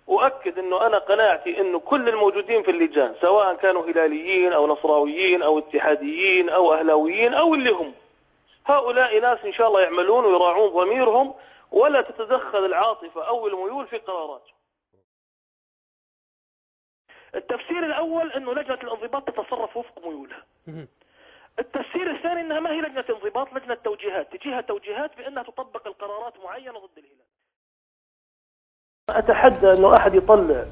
وأكد أنه أنا قناعتي أنه كل الموجودين في اللجان سواء كانوا هلاليين أو نصراويين أو اتحاديين أو أهلاويين أو اللي هم، هؤلاء ناس إن شاء الله يعملون ويراعون ضميرهم ولا تتدخل العاطفة أو الميول في قراراتهم. التفسير الأول أنه لجنة الانضباط تتصرف وفق ميولها. التفسير الثاني أنها ما هي لجنة انضباط، لجنة توجيهات، تجيها توجيهات بأنها تطبق القرارات معينة ضد الهلال. أتحدى أنه أحد يطلع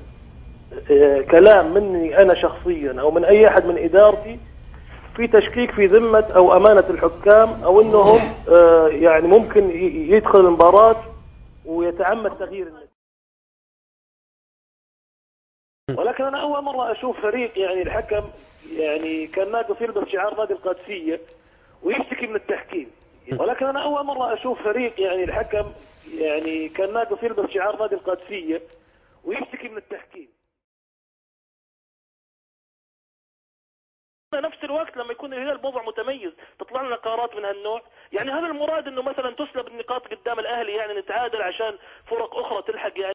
كلام مني أنا شخصيا أو من أي أحد من إدارتي في تشكيك في ذمة أو أمانة الحكام أو أنهم يعني ممكن يدخل المباراة ويتعمد تغيير النتيجة. ولكن أنا أول مرة أشوف فريق يعني الحكم يعني كان ناقص يلبس شعار نادي القادسية ويشتكي من التحكيم. ولكن أنا أول مرة أشوف فريق يعني الحكم يعني كان ناقص يلبس شعار نادي القادسية ويشتكي من التحكيم. نفس الوقت لما يكون الهلال بوضع متميز تطلع لنا قرارات من هالنوع، يعني هذا المراد انه مثلا تسلب النقاط قدام الاهلي يعني نتعادل عشان فرق اخرى تلحق يعني